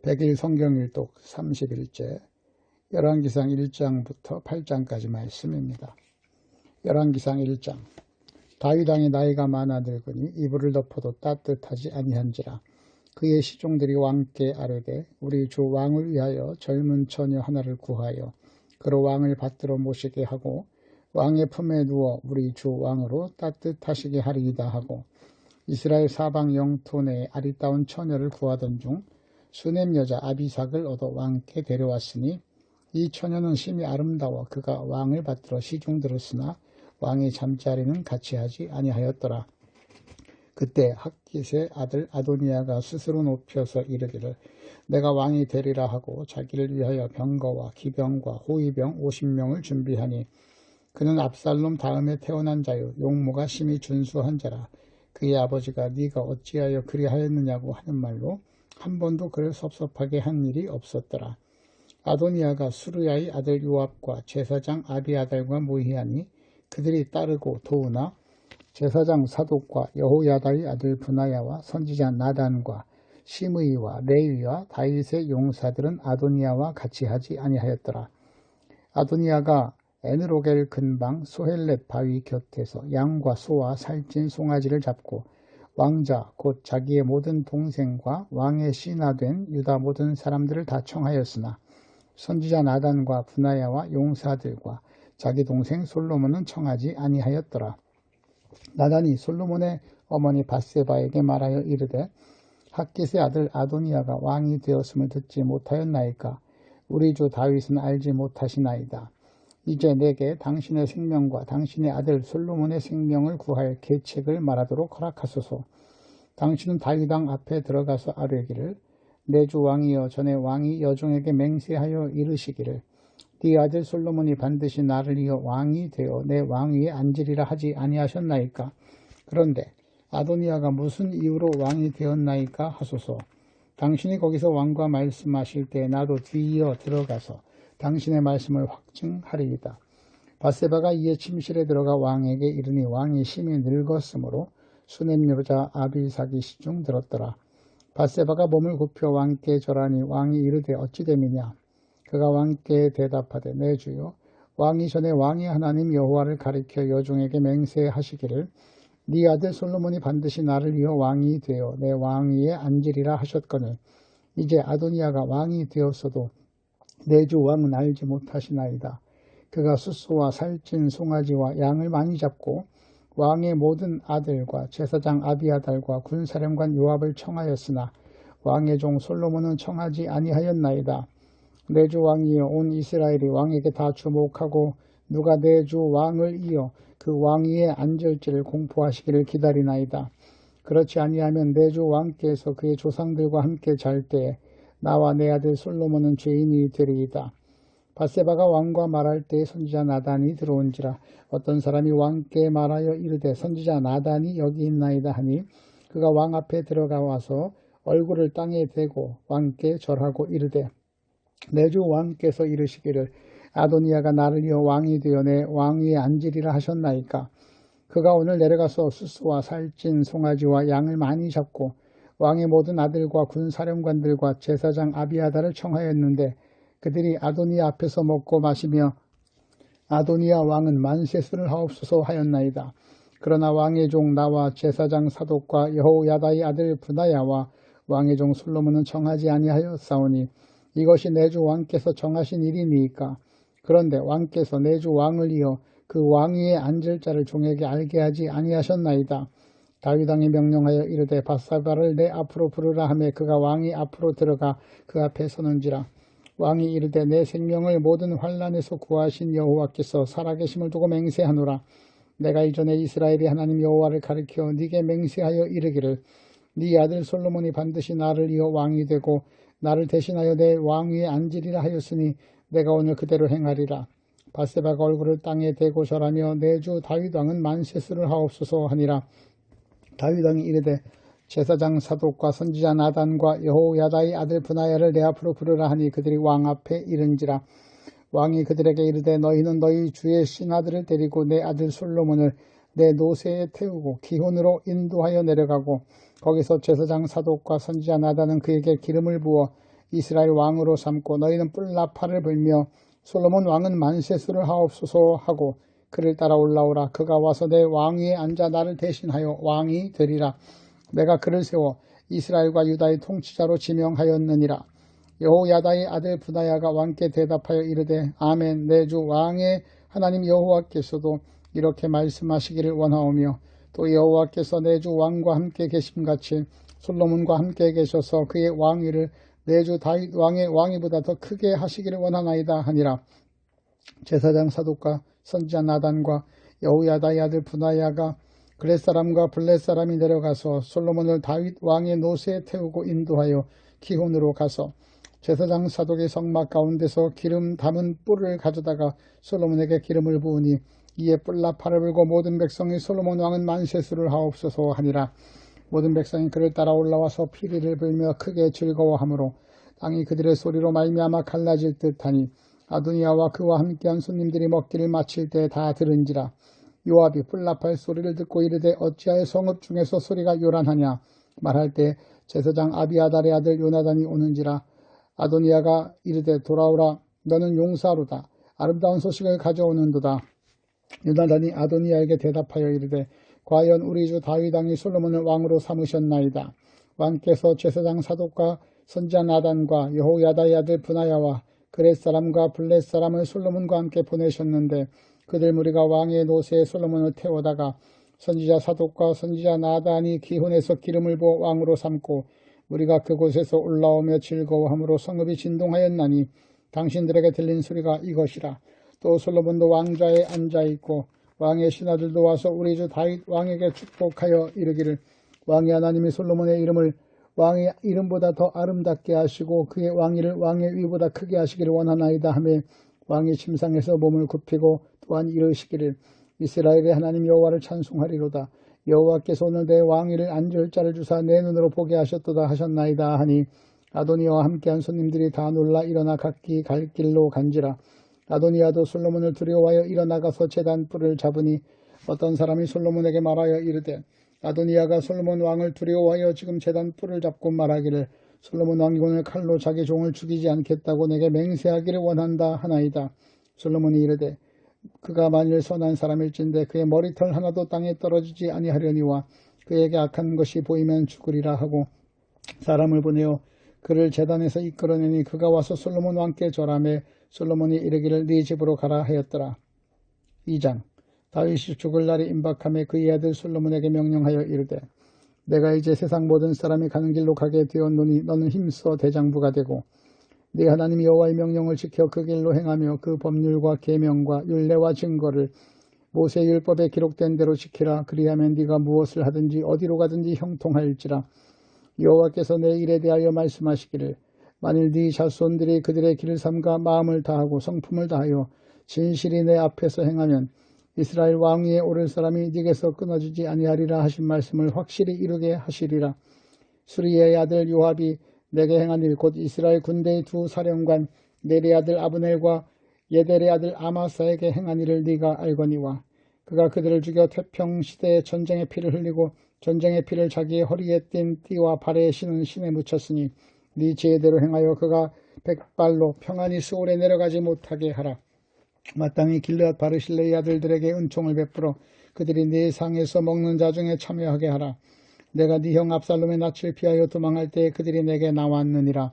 100일 성경일독 30일째 열왕기상 1장부터 8장까지 말씀입니다. 열왕기상 1장. 다윗 왕이 나이가 많아 늙으니 이불을 덮어도 따뜻하지 아니한지라. 그의 시종들이 왕께 아뢰되 우리 주 왕을 위하여 젊은 처녀 하나를 구하여 그로 왕을 받들어 모시게 하고 왕의 품에 누워 우리 주 왕으로 따뜻하시게 하리이다 하고 이스라엘 사방 영토 내에 아리따운 처녀를 구하던 중 수넴 여자 아비삭을 얻어 왕께 데려왔으니 이 처녀는 심히 아름다워 그가 왕을 받들어 시중들었으나 왕의 잠자리는 같이 하지 아니하였더라. 그때 핫깃의 아들 아도니아가 스스로 높여서 이르기를 내가 왕이 되리라 하고 자기를 위하여 병거와 기병과 호위병 50명을 준비하니 그는 압살롬 다음에 태어난 자요 용모가 심히 준수한 자라. 그의 아버지가 네가 어찌하여 그리하였느냐고 하는 말로 한 번도 그를 섭섭하게 한 일이 없었더라. 아도니아가 수르야의 아들 요압과 제사장 아비아달과 모이하니 그들이 따르고 도우나 제사장 사독과 여호야다의 아들 브나야와 선지자 나단과 시므이와 레위와 다윗의 용사들은 아도니아와 같이 하지 아니하였더라. 아도니아가 에느로겔 근방 소헬렛 바위 곁에서 양과 소와 살찐 송아지를 잡고 왕자 곧 자기의 모든 동생과 왕의 신하된 유다 모든 사람들을 다 청하였으나 선지자 나단과 브나야와 용사들과 자기 동생 솔로몬은 청하지 아니하였더라. 나단이 솔로몬의 어머니 밧세바에게 말하여 이르되 핫깃의 아들 아도니아가 왕이 되었음을 듣지 못하였나이까. 우리 주 다윗은 알지 못하시나이다. 이제 내게 당신의 생명과 당신의 아들 솔로몬의 생명을 구할 계책을 말하도록 허락하소서. 당신은 다윗 왕 앞에 들어가서 아뢰기를 내 주 왕이여 전에 왕이 여종에게 맹세하여 이르시기를 네 아들 솔로몬이 반드시 나를 이어 왕이 되어 내 왕위에 앉으리라 하지 아니하셨나이까. 그런데 아도니아가 무슨 이유로 왕이 되었나이까 하소서. 당신이 거기서 왕과 말씀하실 때 나도 뒤이어 들어가서 당신의 말씀을 확증하리이다. 밧세바가 이에 침실에 들어가 왕에게 이르니 왕이 심히 늙었으므로 수넴 여자 아비삭이 시중 들었더라. 밧세바가 몸을 굽혀 왕께 절하니 왕이 이르되 어찌 됨이냐. 그가 왕께 대답하되 내 주여 왕이 전에 왕의 하나님 여호와를 가리켜 여종에게 맹세하시기를 네 아들 솔로몬이 반드시 나를 이어 왕이 되어 내 왕위에 앉으리라 하셨거늘 이제 아도니아가 왕이 되었어도 내 주 왕은 알지 못하시나이다. 그가 숫소와 살찐 송아지와 양을 많이 잡고 왕의 모든 아들과 제사장 아비아달과 군사령관 요압을 청하였으나 왕의 종 솔로몬은 청하지 아니하였나이다. 내 주 왕이여 온 이스라엘이 왕에게 다 주목하고 누가 내 주 왕을 이어 그 왕위에 앉을지를 공포하시기를 기다리나이다. 그렇지 아니하면 내 주 왕께서 그의 조상들과 함께 잘 때에 나와 내 아들 솔로몬은 죄인이 되리이다. 밧세바가 왕과 말할 때에 선지자 나단이 들어온지라. 어떤 사람이 왕께 말하여 이르되 선지자 나단이 여기 있나이다 하니 그가 왕 앞에 들어가 와서 얼굴을 땅에 대고 왕께 절하고 이르되 내 주 왕께서 이르시기를 아도니아가 나를 이어 왕이 되어 내 왕위에 앉으리라 하셨나이까. 그가 오늘 내려가서 숫소와 살찐 송아지와 양을 많이 잡고 왕의 모든 아들과 군사령관들과 제사장 아비아달을 청하였는데 그들이 아도니아 앞에서 먹고 마시며 아도니아 왕은 만세술을 하옵소서 하였나이다. 그러나 왕의 종 나와 제사장 사독과 여호야다의 아들 브나야와 왕의 종 솔로몬은 청하지 아니하였사오니 이것이 내 주 왕께서 정하신 일이니이까. 그런데 왕께서 내 주 왕을 이어 그 왕위에 앉을 자를 종에게 알게 하지 아니하셨나이다. 다윗 왕이 명령하여 이르되 밧세바를 내 앞으로 부르라 하매 그가 왕이 앞으로 들어가 그 앞에 서는지라. 왕이 이르되 내 생명을 모든 환난에서 구하신 여호와께서 살아계심을 두고 맹세하노라. 내가 이전에 이스라엘의 하나님 여호와를 가리켜 네게 맹세하여 이르기를 네 아들 솔로몬이 반드시 나를 이어 왕이 되고 나를 대신하여 내 왕위에 앉으리라 하였으니 내가 오늘 그대로 행하리라. 밧세바가 얼굴을 땅에 대고 절하며 내 주 다윗 왕은 만세술을 하옵소서 하니라. 다윗 왕이 이르되 제사장 사독과 선지자 나단과 여호야다의 아들 브나야를 내 앞으로 부르라 하니 그들이 왕 앞에 이른지라. 왕이 그들에게 이르되 너희는 너희 주의 신하들을 데리고 내 아들 솔로몬을 내 노새에 태우고 기혼으로 인도하여 내려가고 거기서 제사장 사독과 선지자 나단은 그에게 기름을 부어 이스라엘 왕으로 삼고 너희는 뿔나팔을 불며 솔로몬 왕은 만세수를 하옵소서 하고 그를 따라 올라오라. 그가 와서 내 왕위에 앉아 나를 대신하여 왕이 되리라. 내가 그를 세워 이스라엘과 유다의 통치자로 지명하였느니라. 여호야다의 아들 브나야가 왕께 대답하여 이르되 아멘. 내 주 왕의 하나님 여호와께서도 이렇게 말씀하시기를 원하오며 또 여호와께서 내 주 왕과 함께 계심같이 솔로몬과 함께 계셔서 그의 왕위를 내 주 다윗 왕의 왕위보다 더 크게 하시기를 원하나이다 하니라. 제사장 사독과 선지자 나단과 여호야다의 아들 브나야가 그렛 사람과 블렛 사람이 내려가서 솔로몬을 다윗 왕의 노새에 태우고 인도하여 기혼으로 가서 제사장 사독의 성막 가운데서 기름 담은 뿔을 가져다가 솔로몬에게 기름을 부으니 이에 뿔나팔을 불고 모든 백성이 솔로몬 왕은 만세수를 하옵소서 하니라. 모든 백성이 그를 따라 올라와서 피리를 불며 크게 즐거워하므로 땅이 그들의 소리로 말미암아 갈라질 듯하니 아도니아와 그와 함께한 손님들이 먹기를 마칠 때 다 들은지라. 요압이 뿔나팔 소리를 듣고 이르되 어찌하여 성읍 중에서 소리가 요란하냐 말할 때 제사장 아비아달의 아들 요나단이 오는지라. 아도니아가 이르되 돌아오라. 너는 용사로다. 아름다운 소식을 가져오는도다. 요나단이 아도니아에게 대답하여 이르되 과연 우리 주 다윗 왕이 솔로몬을 왕으로 삼으셨나이다. 왕께서 제사장 사독과 선지자 나단과 여호야다의 아들 브나야와 그렛 사람과 블렛 사람을 솔로몬과 함께 보내셨는데 그들 무리가 왕의 노새에 솔로몬을 태워다가 선지자 사독과 선지자 나단이 기혼해서 기름을 부어 왕으로 삼고 우리가 그곳에서 올라오며 즐거워함으로 성읍이 진동하였나니 당신들에게 들린 소리가 이것이라. 또 솔로몬도 왕좌에 앉아있고 왕의 신하들도 와서 우리 주 다윗 왕에게 축복하여 이르기를 왕의 하나님이 솔로몬의 이름을 왕의 이름보다 더 아름답게 하시고 그의 왕위를 왕의 위보다 크게 하시기를 원하나이다 하며 왕이 침상에서 몸을 굽히고 또한 이르시기를 이스라엘의 하나님 여호와를 찬송하리로다. 여호와께서 오늘 내 왕위를 앉을 자를 주사 내 눈으로 보게 하셨도다 하셨나이다 하니 아도니아와 함께한 손님들이 다 놀라 일어나 각기 갈 길로 간지라. 아도니아도 솔로몬을 두려워하여 일어나가서 제단 뿔을 잡으니 어떤 사람이 솔로몬에게 말하여 이르되 아도니아가 솔로몬 왕을 두려워하여 지금 제단 뿔을 잡고 말하기를 솔로몬 왕이 오늘 칼로 자기 종을 죽이지 않겠다고 내게 맹세하기를 원한다 하나이다. 솔로몬이 이르되 그가 만일 선한 사람일진데 그의 머리털 하나도 땅에 떨어지지 아니하려니와 그에게 악한 것이 보이면 죽으리라 하고 사람을 보내어 그를 제단에서 이끌어내니 그가 와서 솔로몬 왕께 절하매 솔로몬이 이르기를 네 집으로 가라 하였더라. 2장 다윗이 죽을 날이 임박하며 그의 아들 솔로몬에게 명령하여 이르되 내가 이제 세상 모든 사람이 가는 길로 가게 되었노니 너는 힘써 대장부가 되고 네 하나님 여호와의 명령을 지켜 그 길로 행하며 그 법률과 계명과 율례와 증거를 모세 율법에 기록된 대로 지키라. 그리하면 네가 무엇을 하든지 어디로 가든지 형통할지라. 여호와께서 내 일에 대하여 말씀하시기를 만일 네 자손들이 그들의 길을 삼가 마음을 다하고 성품을 다하여 진실이 내 앞에서 행하면 이스라엘 왕위에 오를 사람이 네게서 끊어지지 아니하리라 하신 말씀을 확실히 이루게 하시리라. 수리의 아들 요압이 내게 행한 일 곧 이스라엘 군대의 두 사령관 네리 아들 아브넬과 예델의 아들 아마사에게 행한 일을 네가 알거니와 그가 그들을 죽여 태평시대에 전쟁의 피를 흘리고 전쟁의 피를 자기의 허리에 띤 띠와 발에 신은 신에 묻혔으니 네 지혜대로 행하여 그가 백발로 평안히 수월에 내려가지 못하게 하라. 마땅히 길르앗 바르실레의 아들들에게 은총을 베풀어 그들이 네 상에서 먹는 자 중에 참여하게 하라. 내가 네 형 압살롬의 낯을 피하여 도망할 때에 그들이 내게 나왔느니라.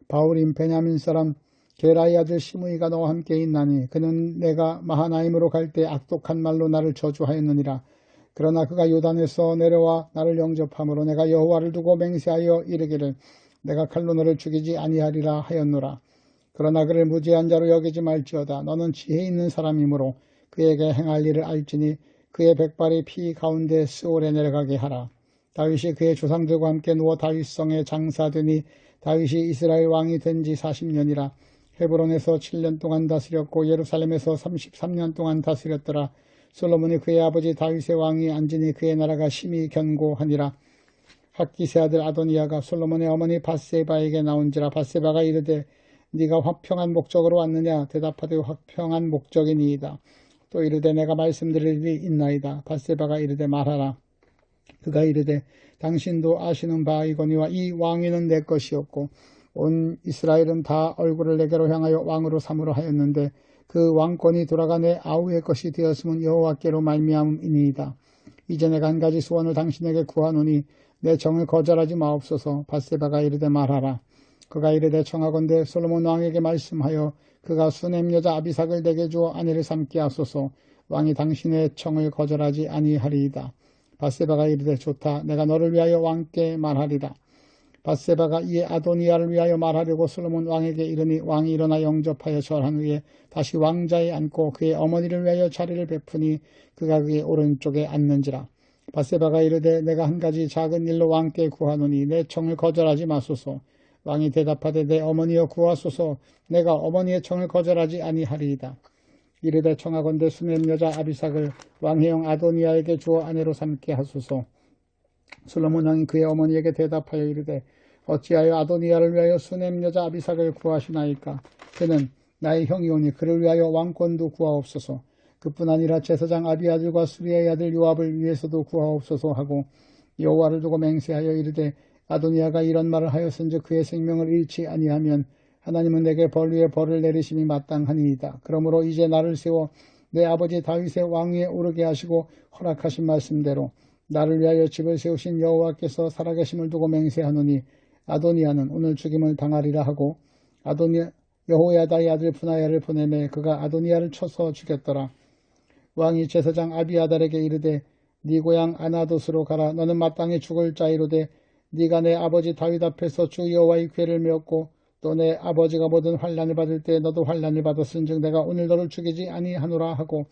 바울임 베냐민 사람 게라의 아들 시므이가 너와 함께 있나니 그는 내가 마하나임으로 갈 때 악독한 말로 나를 저주하였느니라. 그러나 그가 요단에서 내려와 나를 영접함으로 내가 여호와를 두고 맹세하여 이르기를 내가 칼로 너를 죽이지 아니하리라 하였노라. 그러나 그를 무지한 자로 여기지 말지어다. 너는 지혜 있는 사람이므로 그에게 행할 일을 알지니 그의 백발이 피 가운데 스올에 내려가게 하라. 다윗이 그의 조상들과 함께 누워 다윗성에 장사되니 다윗이 이스라엘 왕이 된 지 40년이라. 헤브론에서 7년 동안 다스렸고 예루살렘에서 33년 동안 다스렸더라. 솔로몬이 그의 아버지 다윗의 왕이 앉으니 그의 나라가 심히 견고하니라. 학기세 아들 아도니아가 솔로몬의 어머니 밧세바에게 나온지라. 밧세바가 이르되 네가 화평한 목적으로 왔느냐. 대답하되 화평한 목적이니이다. 또 이르되 내가 말씀드릴 일이 있나이다. 밧세바가 이르되 말하라. 그가 이르되 당신도 아시는 바이거니와 이 왕위는 내 것이었고 온 이스라엘은 다 얼굴을 내게로 향하여 왕으로 삼으려 하였는데 그 왕권이 돌아가 내 아우의 것이 되었음은 여호와께로 말미암음이니이다. 이제 내가 한 가지 소원을 당신에게 구하노니 내 정을 거절하지 마옵소서. 밧세바가 이르되 말하라. 그가 이르되 청하건대 솔로몬 왕에게 말씀하여 그가 수넴 여자 아비삭을 내게 주어 아내를 삼게 하소서. 왕이 당신의 청을 거절하지 아니하리이다. 밧세바가 이르되 좋다. 내가 너를 위하여 왕께 말하리라. 밧세바가 이에 아도니아를 위하여 말하려고 솔로몬 왕에게 이르니 왕이 일어나 영접하여 절한 후에 다시 왕자에 앉고 그의 어머니를 위하여 자리를 베푸니 그가 그의 오른쪽에 앉는지라. 밧세바가 이르되 내가 한 가지 작은 일로 왕께 구하노니 내 청을 거절하지 마소서. 왕이 대답하되 내 어머니여 구하소서. 내가 어머니의 청을 거절하지 아니하리이다. 이르되 청하건대 수넴 여자 아비삭을 왕의 형 아도니아에게 주어 아내로 삼게 하소서. 솔로몬 왕이 그의 어머니에게 대답하여 이르되 어찌하여 아도니아를 위하여 수넴 여자 아비삭을 구하시나이까. 그는 나의 형이오니 그를 위하여 왕권도 구하옵소서. 그뿐 아니라 제사장 아비아들과 수리의 아들 요압을 위해서도 구하옵소서 하고 여호와를 두고 맹세하여 이르되 아도니아가 이런 말을 하였은즉 그의 생명을 잃지 아니하면 하나님은 내게 벌 위에 벌을 내리심이 마땅하니이다. 그러므로 이제 나를 세워 내 아버지 다윗의 왕위에 오르게 하시고 허락하신 말씀대로 나를 위하여 집을 세우신 여호와께서 살아계심을 두고 맹세하노니 아도니아는 오늘 죽임을 당하리라 하고 여호야다의 아들 분하야를 보내매 그가 아도니아를 쳐서 죽였더라. 왕이 제사장 아비아달에게 이르되 네 고향 아나돗으로 가라. 너는 마땅히 죽을 자이로되 네가 내 아버지 다윗 앞에서 주 여호와의 궤를 메었고 또 내 아버지가 모든 환난을 받을 때 너도 환난을 받았은즉 내가 오늘 너를 죽이지 아니하노라 하고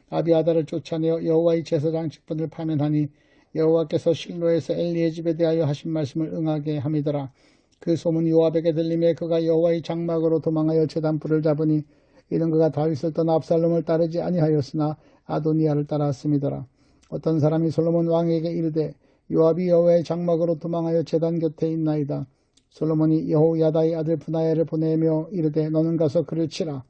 아비아달을 쫓아내어 여호와의 제사장 직분을 파면하니 여호와께서 실로에서 엘리의 집에 대하여 하신 말씀을 응하게 함이더라. 그 소문이 요압에게 들림에 그가 여호와의 장막으로 도망하여 제단불을 잡으니 이는 그가 다윗을 떠나 압살롬을 따르지 아니하였으나 아도니아를 따랐음이더라. 어떤 사람이 솔로몬 왕에게 이르되 요압이 여호와의 장막으로 도망하여 제단 곁에 있나이다. 솔로몬이 여호야다의 아들 분하야를 보내며 이르되 너는 가서 그를 치라.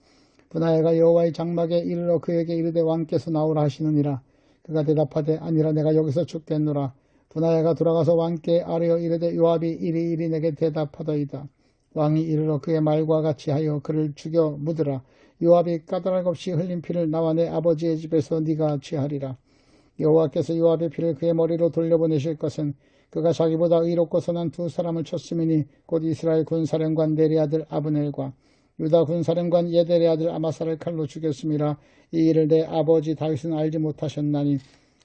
분하야가 여호와의 장막에 이르러 그에게 이르되 왕께서 나오라 하시느니라. 그가 대답하되 아니라 내가 여기서 죽겠노라. 분하야가 돌아가서 왕께 아뢰어 이르되 요압이 이리 내게 대답하더이다. 왕이 이르러 그의 말과 같이 하여 그를 죽여 묻으라. 요압이 까닭 없이 흘린 피를 나와 내 아버지의 집에서 네가 취하리라. 여호와께서 요압의 피를 그의 머리로 돌려보내실 것은 그가 자기보다 의롭고 선한 두 사람을 쳤음이니 곧 이스라엘 군사령관 네리 아들 아브넬과 유다 군사령관 예델의 아들 아마사를 칼로 죽였음이라. 이 일을 내 아버지 다윗은 알지 못하셨나니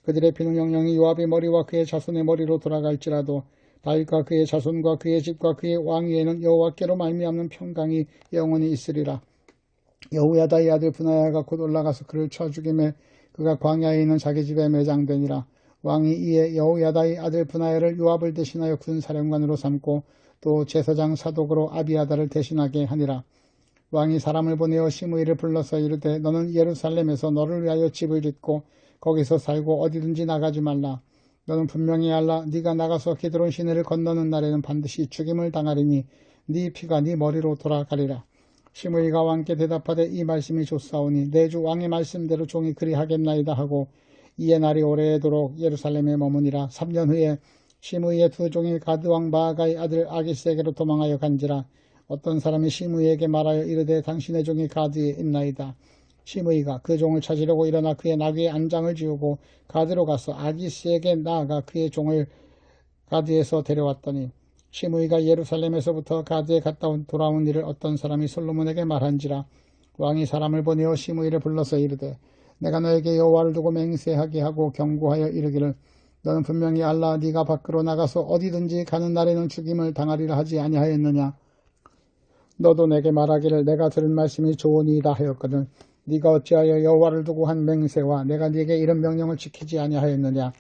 그들의 피는 영영이 요압의 머리와 그의 자손의 머리로 돌아갈지라도 다윗과 그의 자손과 그의 집과 그의 왕위에는 여호와께로 말미암는 평강이 영원히 있으리라. 여호야다의 아들 분하야가 곧 올라가서 그를 쳐 죽임에 그가 광야에 있는 자기 집에 매장되니라. 왕이 이에 여호야다의 아들 분하야를 요압을 대신하여 군사령관으로 삼고 또 제사장 사독으로 아비아달을 대신하게 하니라. 왕이 사람을 보내어 시므이를 불러서 이르되 너는 예루살렘에서 너를 위하여 집을 짓고 거기서 살고 어디든지 나가지 말라. 너는 분명히 알라. 네가 나가서 기드론 시내를 건너는 날에는 반드시 죽임을 당하리니 네 피가 네 머리로 돌아가리라. 시므이가 왕께 대답하되 이 말씀이 좋사오니 내 주 왕의 말씀대로 종이 그리하겠나이다 하고 이에 날이 오래도록 예루살렘에 머무니라. 3년 후에 시므이의 두 종이 가드왕 마아가의 아들 아기스에게로 도망하여 간지라. 어떤 사람이 시므이에게 말하여 이르되 당신의 종이 가드에 있나이다. 시므이가 그 종을 찾으려고 일어나 그의 나귀에 안장을 지우고 가드로 가서 아기스에게 나아가 그의 종을 가드에서 데려왔더니 시므이가 예루살렘에서부터 가드에 갔다 돌아온 일을 어떤 사람이 솔로몬에게 말한지라. 왕이 사람을 보내어 시므이를 불러서 이르되 내가 너에게 여호와를 두고 맹세하게 하고 경고하여 이르기를 너는 분명히 알라. 네가 밖으로 나가서 어디든지 가는 날에는 죽임을 당하리라 하지 아니하였느냐. 너도 내게 말하기를 내가 들은 말씀이 좋으니이다 하였거든. 네가 어찌하여 여호와를 두고 한 맹세와 내가 네게 이런 명령을 지키지 아니하였느냐.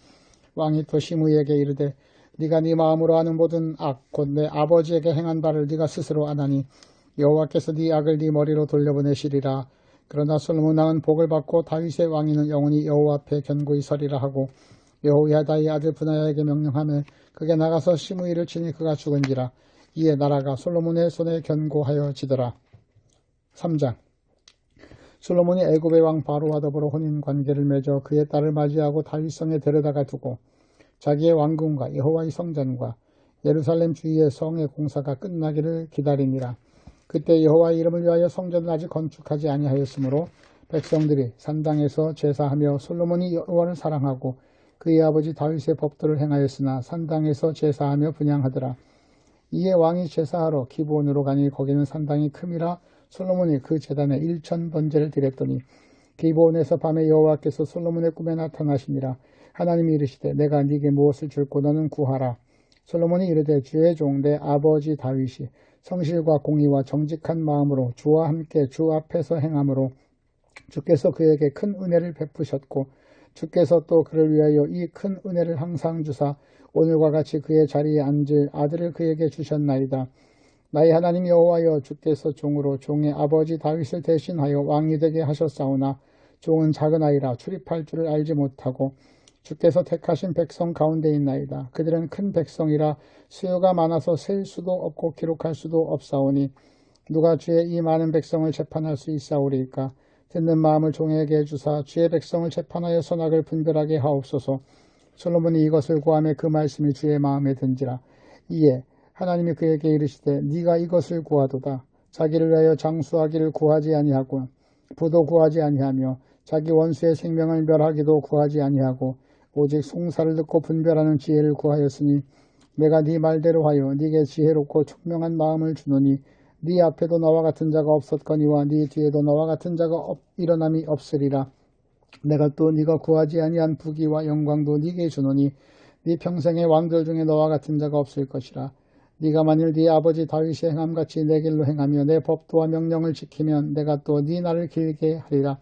왕이 또 시므이에게 이르되 네가 네 마음으로 하는 모든 악 곧 내 아버지에게 행한 바를 네가 스스로 아나니 여호와께서 네 악을 네 머리로 돌려보내시리라. 그러나 솔로몬 왕은 복을 받고 다윗의 왕위는 영원히 여호와 앞에 견고히 서리라 하고 여호야다의 아들 분하야에게 명령하며 그가 나가서 시므이를 치니 그가 죽은지라. 이에 나라가 솔로몬의 손에 견고하여지더라. 3장. 솔로몬이 애굽의 왕 바로와 더불어 혼인관계를 맺어 그의 딸을 맞이하고 다윗성에 데려다가 두고 자기의 왕궁과 여호와의 성전과 예루살렘 주위의 성의 공사가 끝나기를 기다리니라. 그때 여호와의 이름을 위하여 성전을 아직 건축하지 아니하였으므로 백성들이 산당에서 제사하며 솔로몬이 여호와를 사랑하고 그의 아버지 다윗의 법도를 행하였으나 산당에서 제사하며 분향하더라. 이에 왕이 제사하러 기브온으로 가니 거기는 산당이 큼이라 솔로몬이 그 제단에 1000번제를 드렸더니 기브온에서 밤에 여호와께서 솔로몬의 꿈에 나타나시니라. 하나님이 이르시되 내가 네게 무엇을 줄고 너는 구하라. 솔로몬이 이르되 주의 종 내 아버지 다윗이 성실과 공의와 정직한 마음으로 주와 함께 주 앞에서 행함으로 주께서 그에게 큰 은혜를 베푸셨고 주께서 또 그를 위하여 이 큰 은혜를 항상 주사 오늘과 같이 그의 자리에 앉을 아들을 그에게 주셨나이다. 나의 하나님 여호와여 주께서 종으로 종의 아버지 다윗을 대신하여 왕이 되게 하셨사오나 종은 작은 아이라 출입할 줄을 알지 못하고 주께서 택하신 백성 가운데 있나이다. 그들은 큰 백성이라 수요가 많아서 셀 수도 없고 기록할 수도 없사오니 누가 주의 이 많은 백성을 재판할 수 있사오리이까. 듣는 마음을 종에게 주사 주의 백성을 재판하여 선악을 분별하게 하옵소서. 솔로몬이 이것을 구하며 그 말씀이 주의 마음에 든지라. 이에 하나님이 그에게 이르시되 네가 이것을 구하도다. 자기를 위하여 장수하기를 구하지 아니하고 부도 구하지 아니하며 자기 원수의 생명을 멸하기도 구하지 아니하고 오직 송사를 듣고 분별하는 지혜를 구하였으니 내가 네 말대로 하여 네게 지혜롭고 총명한 마음을 주노니 네 앞에도 나와 같은 자가 없었거니와 네 뒤에도 나와 같은 자가 일어남이 없으리라. 내가 또 네가 구하지 아니한 부귀와 영광도 네게 주노니 네 평생의 왕들 중에 너와 같은 자가 없을 것이라. 네가 만일 네 아버지 다윗이 행함같이 내 길로 행하며 내 법도와 명령을 지키면 내가 또 네 날을 길게 하리라.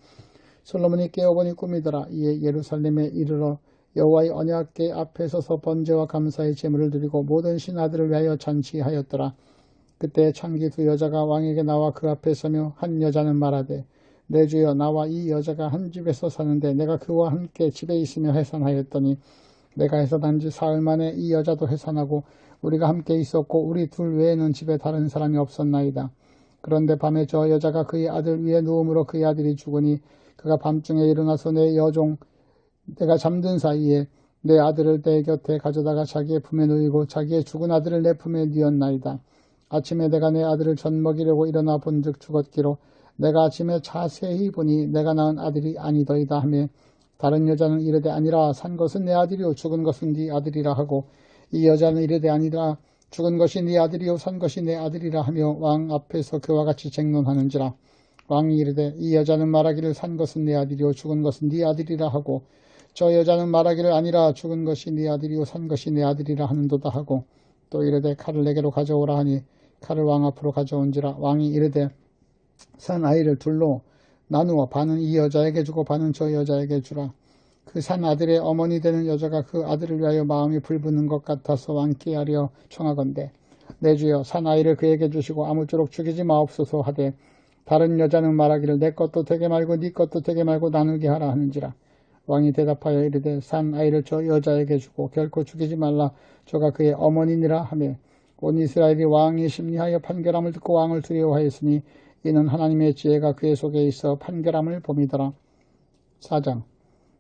솔로몬이 깨어보니 꿈이더라. 이에 예루살렘에 이르러 여호와의 언약궤 앞에 서서 번제와 감사의 제물을 드리고 모든 신하들을 위하여 잔치하였더라. 그때 창기 두 여자가 왕에게 나와 그 앞에 서며 한 여자는 말하되 내 주여 나와 이 여자가 한 집에서 사는데 내가 그와 함께 집에 있으며 해산하였더니 내가 해산한 지 사흘 만에 이 여자도 해산하고 우리가 함께 있었고 우리 둘 외에는 집에 다른 사람이 없었나이다. 그런데 밤에 저 여자가 그의 아들 위에 누움으로 그의 아들이 죽으니 그가 밤중에 일어나서 내 여종 내가 잠든 사이에 내 아들을 내 곁에 가져다가 자기의 품에 누이고 자기의 죽은 아들을 내 품에 뉘었나이다. 아침에 내가 내 아들을 젖먹이려고 일어나 본즉 죽었기로 내가 아침에 자세히 보니 내가 낳은 아들이 아니더이다 하며 다른 여자는 이르되 아니라 산 것은 내 아들이요 죽은 것은 네 아들이라 하고 이 여자는 이르되 아니라 죽은 것이 네 아들이요 산 것이 내 아들이라 하며 왕 앞에서 그와 같이 쟁론하는지라. 왕이 이르되 이 여자는 말하기를 산 것은 내 아들이요 죽은 것은 네 아들이라 하고 저 여자는 말하기를 아니라 죽은 것이 네 아들이요 산 것이 내 아들이라 하는도다 하고 또 이르되 칼을 내게로 가져오라 하니 칼을 왕 앞으로 가져온지라. 왕이 이르되 산 아이를 둘로 나누어 반은 이 여자에게 주고 반은 저 여자에게 주라. 그 산 아들의 어머니 되는 여자가 그 아들을 위하여 마음이 불붙는 것 같아서 왕께 하려 청하건대 내 주여 산 아이를 그에게 주시고 아무쪼록 죽이지 마옵소서 하되 다른 여자는 말하기를 내 것도 되게 말고 네 것도 되게 말고 나누게 하라 하는지라. 왕이 대답하여 이르되 산 아이를 저 여자에게 주고 결코 죽이지 말라. 저가 그의 어머니니라 하며 온 이스라엘이 왕이 심리하여 판결함을 듣고 왕을 두려워하였으니 이는 하나님의 지혜가 그의 속에 있어 판결함을 봄이더라. 4장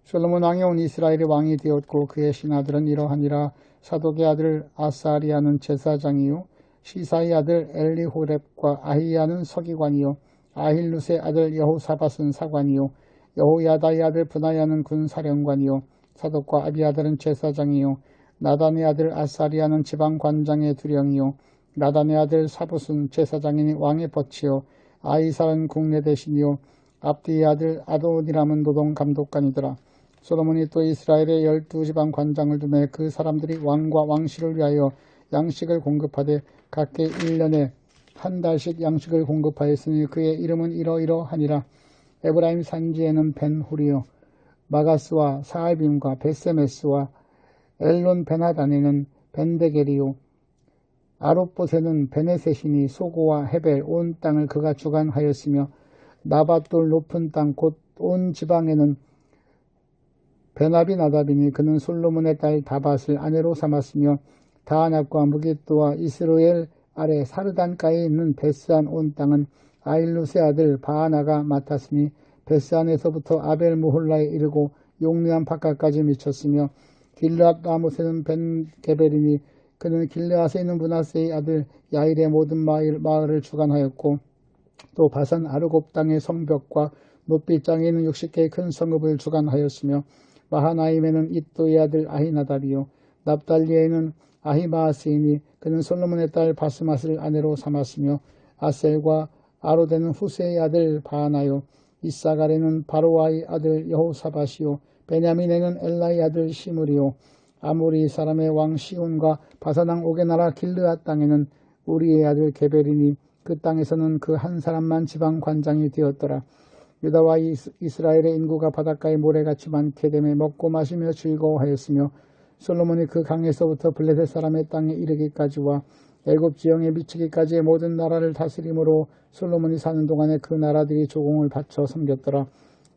솔로몬 왕이 온 이스라엘의 왕이 되었고 그의 신하들은 이러하니라. 사독의 아들 아사리아는 제사장이요 시사의 아들 엘리호렙과 아히야는 서기관이요 아힐룻의 아들 여호사밧은 사관이요 여호야다의 아들 브나야는 군사령관이요 사독과 아비아들은 제사장이요 나단의 아들 아사리아는 지방관장의 두령이요 나단의 아들 사붓은 제사장이니 왕의 벗이요 아이살은 국내 대신이요 압디의 아들 아도니람은 노동 감독관이더라. 솔로몬이 또 이스라엘의 12지방 관장을 두매 그 사람들이 왕과 왕실을 위하여 양식을 공급하되 각기 1년에 한 달씩 양식을 공급하였으니 그의 이름은 이러이러하니라. 에브라임 산지에는 벤후리요 마가스와 사알빔과 베세메스와 엘론 베나단에는 벤데게리요 아롯봇에는 베네셋이니 소고와 헤벨 온 땅을 그가 주관하였으며 나밧돌 높은 땅 곧 온 지방에는 베나비 나답이니 그는 솔로몬의 딸 다밧을 아내로 삼았으며 다하낫과 무깃도와 이스로엘 아래 사르단가에 있는 베스안 온 땅은 아일룻의 아들 바하나가 맡았으니 베스안에서부터 아벨 무홀라에 이르고 용르암 바깥까지 미쳤으며 길르앗 라못에는 벤게벨이니 그는 길르앗에 있는 므낫세의 아들 야일의 모든 마을을 주관하였고 또 바산 아르곱 땅의 성벽과 높이 땅에 있는 60개의 큰 성읍을 주관하였으며 마하나임에는 잇도의 아들 아히나답이요 납달리에는 아히마아스이니 그는 솔로몬의 딸 바스맛을 아내로 삼았으며 아셀과 아로데는 후세의 아들 바하나요 이사갈에는 바로아의 아들 여호사밧이요 베냐민에는 엘라의 아들 시므리요 아모리 사람의 왕 시온과 바사당 옥의 나라 길르앗 땅에는 우리의 아들 게벨이니 그 땅에서는 그 한 사람만 지방 관장이 되었더라. 유다와 이스라엘의 인구가 바닷가의 모래같이 많게 되매 먹고 마시며 즐거워하였으며 솔로몬이 그 강에서부터 블레셋 사람의 땅에 이르기까지와 애굽 지형에 미치기까지의 모든 나라를 다스림으로 솔로몬이 사는 동안에 그 나라들이 조공을 바쳐 섬겼더라.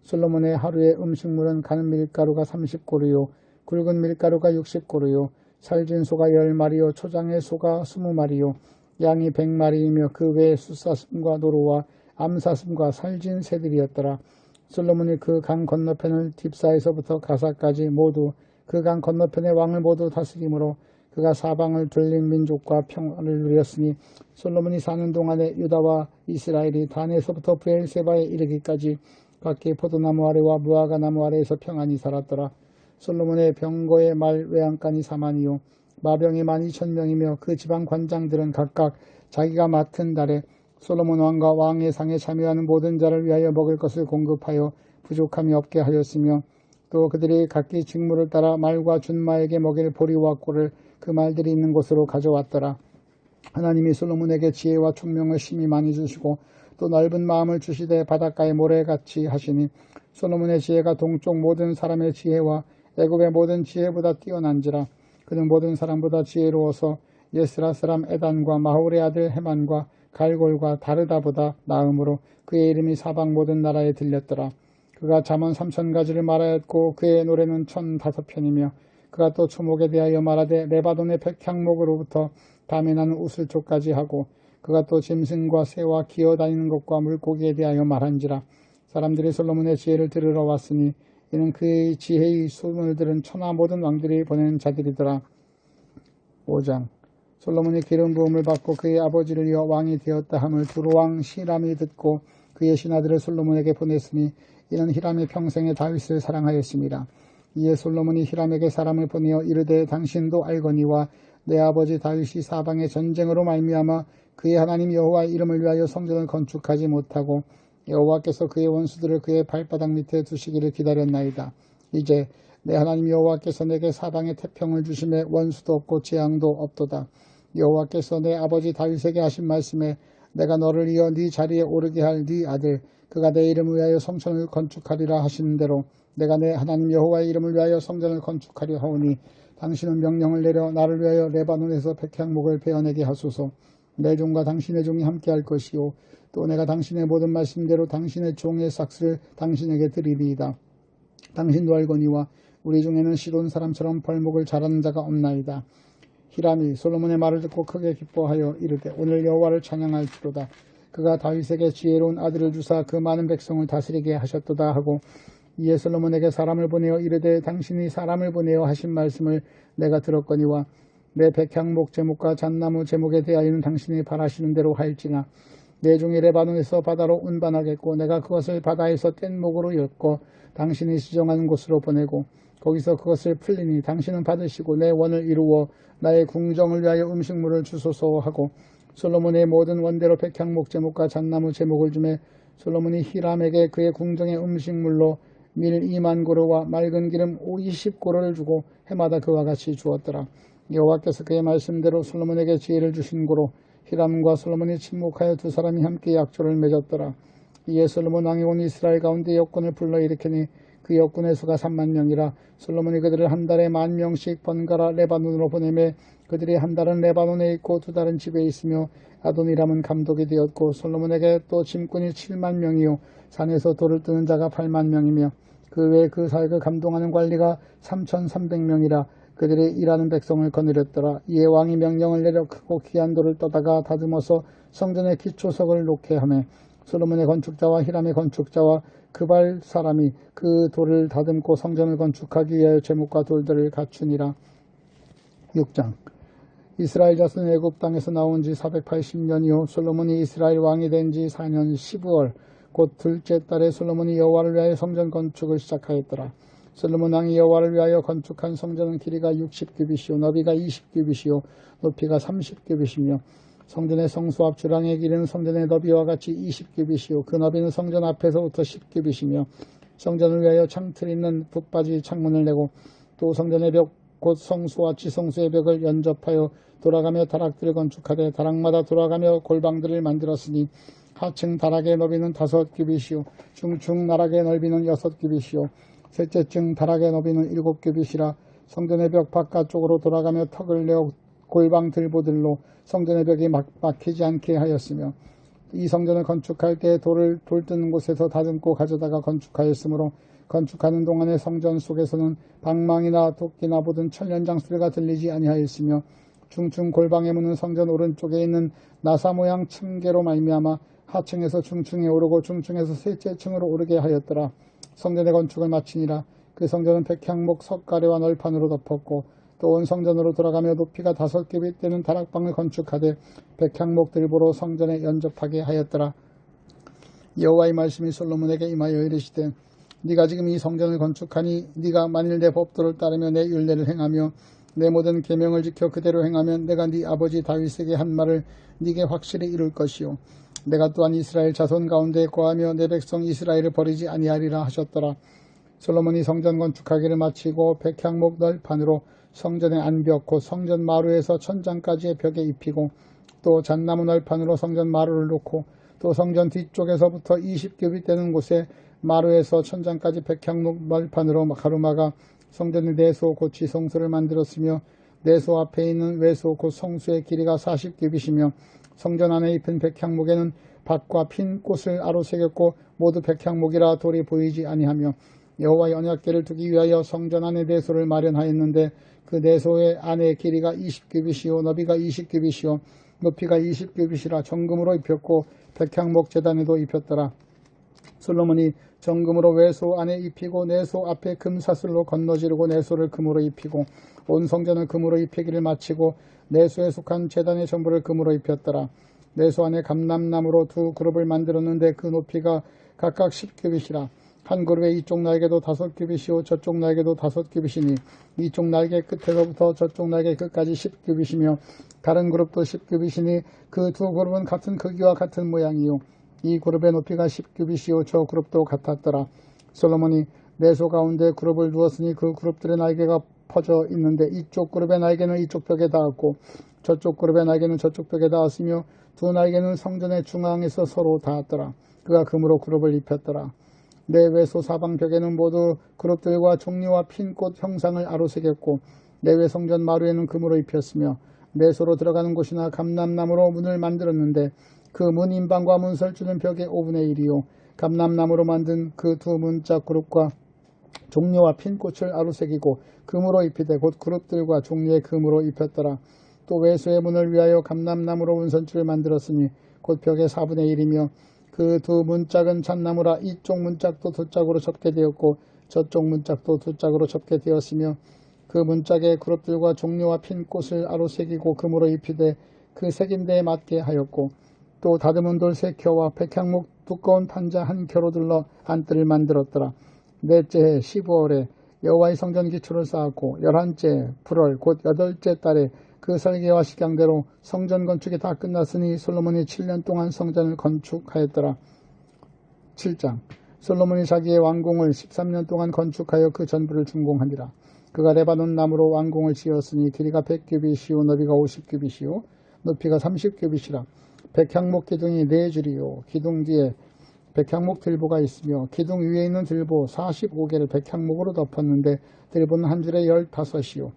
솔로몬의 하루의 음식물은 가는 밀가루가 30고루요 굵은 밀가루가 60고루요 살진 소가 10마리요 초장의 소가 20마리요 양이 100마리이며 그 외에 숫사슴과 노루와 암사슴과 살진 새들이었더라. 솔로몬이 그 강 건너편을 딥사에서부터 가사까지 모두 그 강 건너편의 왕을 모두 다스림으로 그가 사방을 둘린 민족과 평화를 누렸으니 솔로몬이 사는 동안에 유다와 이스라엘이 단에서부터 브엘세바에 이르기까지 각기 포도나무 아래와 무화과 나무 아래에서 평안히 살았더라. 솔로몬의 병거의 말 외양간이 4만이요 마병이 12,000명이며 그 지방 관장들은 각각 자기가 맡은 달에 솔로몬 왕과 왕의 상에 참여하는 모든 자를 위하여 먹을 것을 공급하여 부족함이 없게 하였으며 또 그들이 각기 직무를 따라 말과 준마에게 먹일 보리와 꿀을 그 말들이 있는 곳으로 가져왔더라. 하나님이 솔로몬에게 지혜와 총명을 심히 많이 주시고 또 넓은 마음을 주시되 바닷가의 모래같이 하시니 솔로몬의 지혜가 동쪽 모든 사람의 지혜와 애굽의 모든 지혜보다 뛰어난지라. 그는 모든 사람보다 지혜로워서 예스라 사람 에단과 마홀의 아들 헤만과 갈골과 다르다보다 나음으로 그의 이름이 사방 모든 나라에 들렸더라. 그가 잠언 3000가지를 말하였고 그의 노래는 1005편이며 그가 또 초목에 대하여 말하되 레바논의 백향목으로부터 담이 나는 우슬초까지 하고 그가 또 짐승과 새와 기어다니는 것과 물고기에 대하여 말한지라. 사람들이 솔로몬의 지혜를 들으러 왔으니 이는 그의 지혜의 소문을 들은 천하 모든 왕들이 보낸 자들이더라. 5장 솔로몬이 기름 부음을 받고 그의 아버지를 이어 왕이 되었다 함을 두로왕 히람이 듣고 그의 신하들을 솔로몬에게 보냈으니 이는 히람이 평생에 다윗을 사랑하였습니다. 이에 솔로몬이 히람에게 사람을 보내어 이르되 당신도 알거니와 내 아버지 다윗이 사방의 전쟁으로 말미암아 그의 하나님 여호와의 이름을 위하여 성전을 건축하지 못하고 여호와께서 그의 원수들을 그의 발바닥 밑에 두시기를 기다렸나이다. 이제 내 하나님 여호와께서 내게 사방의 태평을 주심에 원수도 없고 재앙도 없도다. 여호와께서 내 아버지 다윗에게 하신 말씀에 내가 너를 이어 네 자리에 오르게 할 네 아들 그가 내 이름을 위하여 성전을 건축하리라 하시는 대로 내가 내 하나님 여호와의 이름을 위하여 성전을 건축하려 하오니 당신은 명령을 내려 나를 위하여 레바논에서 백향목을 베어내게 하소서. 내 종과 당신의 종이 함께할 것이요 또 내가 당신의 모든 말씀대로 당신의 종의 삭스를 당신에게 드리리이다. 당신도 알거니와 우리 중에는 시돈 사람처럼 벌목을 잘하는 자가 없나이다. 히람이 솔로몬의 말을 듣고 크게 기뻐하여 이르되 오늘 여호와를 찬양할지로다. 그가 다윗에게 지혜로운 아들을 주사 그 많은 백성을 다스리게 하셨도다 하고 이에 솔로몬에게 사람을 보내어 이르되 당신이 사람을 보내어 하신 말씀을 내가 들었거니와 내 백향목 제목과 잣나무 제목에 대하여는 당신이 바라시는 대로 할지나 내 종이 레바논에서 바다로 운반하겠고 내가 그것을 바다에서 뗀 목으로 엮고 당신이 지정하는 곳으로 보내고 거기서 그것을 풀리니 당신은 받으시고 내 원을 이루어 나의 궁정을 위하여 음식물을 주소서 하고 솔로몬의 모든 원대로 백향목 제목과 잣나무 제목을 주매 솔로몬이 히람에게 그의 궁정의 음식물로 밀 2만 고루와 맑은 기름 20고루를 주고 해마다 그와 같이 주었더라. 여호와께서 그의 말씀대로 솔로몬에게 지혜를 주신 고로 히람과 솔로몬이 친목하여 두 사람이 함께 약조를 맺었더라. 이에 솔로몬 왕이 온 이스라엘 가운데 역군을 불러일으키니 그 역군의 수가 3만 명이라. 솔로몬이 그들을 한 달에 10,000명씩 번갈아 레바논으로 보내매 그들이 한 달은 레바논에 있고 두 달은 집에 있으며 아도니람은 감독이 되었고 솔로몬에게 또 짐꾼이 7만 명이요 산에서 돌을 뜨는 자가 8만 명이며 그 외에 그 사역을 감동하는 관리가 3,300명이라. 그들이 일하는 백성을 거느렸더라. 이에 왕이 명령을 내려 크고 귀한 돌을 떠다가 다듬어서 성전의 기초석을 놓게 하매 솔로몬의 건축자와 히람의 건축자와 그발 사람이 그 돌을 다듬고 성전을 건축하기 위하여 제목과 돌들을 갖추니라. 6장 이스라엘 자손 애굽 땅에서 나온 지 480년이요 솔로몬이 이스라엘 왕이 된 지 4년 12월 곧 둘째 달에 솔로몬이 여호와를 위하여 성전 건축을 시작하였더라. 솔로몬 왕이 여호와를 위하여 건축한 성전은 길이가 60규빗이요 너비가 20규빗이요 높이가 30규빗이며 성전의 성수 앞 주랑의 길이는 성전의 너비와 같이 20규빗이요 그 너비는 성전 앞에서부터 10규빗이며 성전을 위하여 창틀 있는 붙바지 창문을 내고 또 성전의 벽 곧 성수와 지성수의 벽을 연접하여 돌아가며 다락들을 건축하되 다락마다 돌아가며 골방들을 만들었으니 하층 다락의 너비는 5규빗이요 중층 다락의 넓이는 6규빗이요 셋째층 다락의 너비는 7규빗이라 성전의 벽 바깥쪽으로 돌아가며 턱을 내어 골방 들보들로 성전의 벽이 막히지 않게 하였으며 이 성전을 건축할 때 돌을 돌 뜨는 곳에서 다듬고 가져다가 건축하였으므로 건축하는 동안에 성전 속에서는 방망이나 도끼나 모든 천연장 소리가 들리지 아니하였으며 중층 골방의 문은 성전 오른쪽에 있는 나사 모양 층계로 말미암아 하층에서 중층에 오르고 중층에서 셋째 층으로 오르게 하였더라. 성전의 건축을 마치니라. 그 성전은 백향목 석가래와 널판으로 덮었고 또 온 성전으로 돌아가며 높이가 5규빗 되는 다락방을 건축하되 백향목 들보로 성전에 연접하게 하였더라. 여호와의 말씀이 솔로몬에게 임하여 이르시되 네가 지금 이 성전을 건축하니 네가 만일 내 법도를 따르며 내 율례를 행하며 내 모든 계명을 지켜 그대로 행하면 내가 네 아버지 다윗에게 한 말을 네게 확실히 이룰 것이요 내가 또한 이스라엘 자손 가운데 거하며 내 백성 이스라엘을 버리지 아니하리라 하셨더라. 솔로몬이 성전 건축하기를 마치고 백향목 널판으로 성전의 안벽 곧 성전 마루에서 천장까지의 벽에 입히고 또 잣나무 널판으로 성전 마루를 놓고 또 성전 뒤쪽에서부터 20규빗 되는 곳에 마루에서 천장까지 백향목 널판으로 가로막아 성전의 내소 곧 지성소를 만들었으며 내소 앞에 있는 외소 곧 성수의 길이가 40규빗이며 성전 안에 입힌 백향목에는 밭과 핀 꽃을 아로새겼고 모두 백향목이라 돌이 보이지 아니하며 여호와의 언약궤를 두기 위하여 성전 안에 내소를 마련하였는데 그 내소의 안의 길이가 20규빗이요 너비가 20규빗이요 높이가 20규빗이라 정금으로 입혔고 백향목 제단에도 입혔더라. 솔로몬이 정금으로 외소 안에 입히고 내소 앞에 금사슬로 건너지르고 내소를 금으로 입히고 온 성전을 금으로 입히기를 마치고 내소에 속한 제단의 전부를 금으로 입혔더라. 내소 안에 감람나무로 두 그룹을 만들었는데 그 높이가 각각 10규빗이라. 한 그룹의 이쪽 날개도 5규빗이요 저쪽 날개도 5규빗이니 이쪽 날개 끝에서부터 저쪽 날개 끝까지 10규빗이며 다른 그룹도 10규빗이니 그 두 그룹은 같은 크기와 같은 모양이요 이 그룹의 높이가 10규빗이요 저 그룹도 같았더라. 솔로몬이 내소 가운데 그룹을 두었으니 그 그룹들의 날개가 퍼져 있는데 이쪽 그룹의 날개는 이쪽 벽에 닿았고 저쪽 그룹의 날개는 저쪽 벽에 닿았으며 두 날개는 성전의 중앙에서 서로 닿았더라. 그가 금으로 그룹을 입혔더라. 내외소 사방 벽에는 모두 그룹들과 종류와 핀 꽃 형상을 아로새겼고 내외 성전 마루에는 금으로 입혔으며 내소로 들어가는 곳이나 감람나무로 문을 만들었는데 그 문 인방과 문설주는 벽의 5분의 1이요 감람나무로 만든 그 두 문짝 그룹과 종류와 핀 꽃을 아로새기고 금으로 입히되 곧 그룹들과 종류의 금으로 입혔더라. 또 외소의 문을 위하여 감람나무로 문선줄을 만들었으니 곧 벽의 4분의 1이며 그 두 문짝은 잣나무라 이쪽 문짝도 두 짝으로 접게 되었고 저쪽 문짝도 두 짝으로 접게 되었으며 그 문짝의 그룹들과 종류와 핀 꽃을 아로새기고 금으로 입히되 그 색임대에 맞게 하였고 또 다듬은 돌 3켜와 백향목 두꺼운 판자 1켜로 둘러 안뜰을 만들었더라. 넷째 해 15월에 여호와의 성전 기초를 쌓았고 11째 불월 곧 8째 달에 그 설계와 식양대로 성전 건축이 다 끝났으니 솔로몬이 7년 동안 성전을 건축하였더라. 7장 솔로몬이 자기의 왕궁을 13년 동안 건축하여 그 전부를 준공하니라. 그가 레바논 나무로 왕궁을 지었으니 길이가 100규빗이요 너비가 50규빗이요 높이가 30규빗이라. 백향목 기둥이 4줄이요 기둥 뒤에 백향목 들보가 있으며 기둥 위에 있는 들보 45개를 백향목으로 덮었는데 들보는 한 줄에 15이요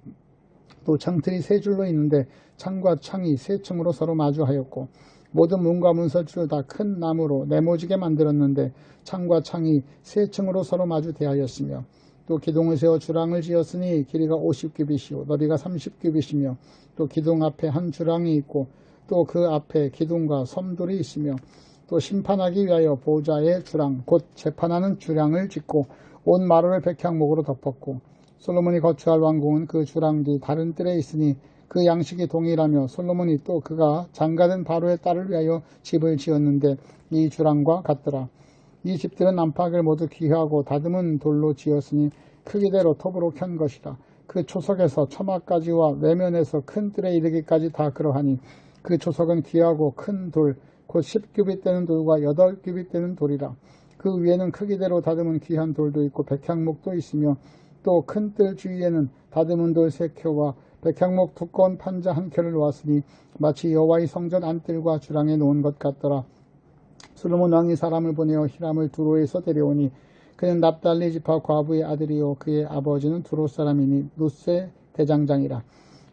또 창틀이 3줄로 있는데 창과 창이 3층으로 서로 마주하였고 모든 문과 문설주를 다 큰 나무로 네모지게 만들었는데 창과 창이 3층으로 서로 마주 대하였으며 또 기둥을 세워 주랑을 지었으니 길이가 50규빗이요 너비가 30규빗이며 또 기둥 앞에 한 주랑이 있고 또 그 앞에 기둥과 섬돌이 있으며 또 심판하기 위하여 보좌의 주랑 곧 재판하는 주랑을 짓고 온 마루를 백향목으로 덮었고 솔로몬이 거주할 왕궁은 그 주랑 뒤 다른 뜰에 있으니 그 양식이 동일하며 솔로몬이 또 그가 장가든 바로의 딸을 위하여 집을 지었는데 이 주랑과 같더라. 이 집들은 안팎을 모두 귀하고 다듬은 돌로 지었으니 크기대로 톱으로 켠 것이라. 그 초석에서 처마까지와 외면에서 큰 뜰에 이르기까지 다 그러하니 그 초석은 귀하고 큰 돌, 곧 10규빗 되는 돌과 8규빗 되는 돌이라. 그 위에는 크기대로 다듬은 귀한 돌도 있고 백향목도 있으며 또 큰 뜰 주위에는 다듬은 돌 3켜와 백향목 두꺼운 판자 1켜를 놓았으니 마치 여호와의 성전 안뜰과 주랑에 놓은 것 같더라. 솔로몬 왕이 사람을 보내어 히람을 두로에서 데려오니 그는 납달리 지파 과부의 아들이요 그의 아버지는 두로 사람이니 누세 대장장이라.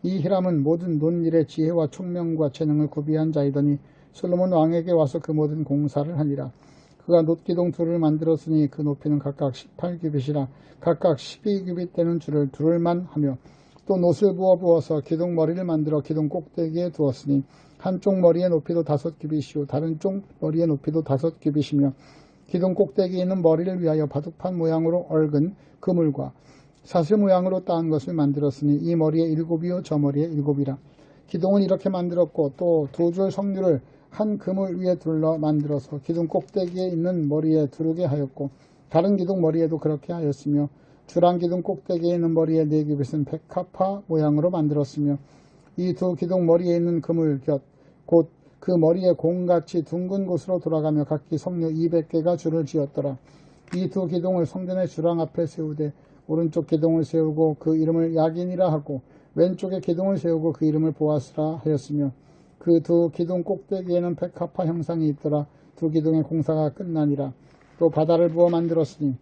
이 히람은 모든 논일의 지혜와 총명과 재능을 구비한 자이더니 솔로몬 왕에게 와서 그 모든 공사를 하니라. 그가 놋기둥 둘을 만들었으니 그 높이는 각각 18규빗이라. 각각 12규빗 되는 줄을 두를만 하며 또 놋을 부어서 기둥 머리를 만들어 기둥 꼭대기에 두었으니 한쪽 머리의 높이도 5규빗이요 다른 쪽 머리의 높이도 5규빗이며 기둥 꼭대기에 있는 머리를 위하여 바둑판 모양으로 얽은 그물과 사슬 모양으로 따은 것을 만들었으니 이 머리에 7이요 저 머리에 7이라. 기둥은 이렇게 만들었고 또 2줄 석류를 한 그물 위에 둘러 만들어서 기둥 꼭대기에 있는 머리에 두르게 하였고 다른 기둥 머리에도 그렇게 하였으며 주랑 기둥 꼭대기에 있는 머리에 4규빗은 백합화 모양으로 만들었으며 이 두 기둥 머리에 있는 그물 곁 곧 그 머리에 공같이 둥근 곳으로 돌아가며 각기 석류 200개가 줄을 지었더라. 이 두 기둥을 성전의 주랑 앞에 세우되 오른쪽 기둥을 세우고 그 이름을 야긴이라 하고 왼쪽에 기둥을 세우고 그 이름을 보아스라 하였으며 그 두 기둥 꼭대기에는 백합화 형상이 있더라. 두 기둥의 공사가 끝나니라. 또 바다를 부어 만들었으니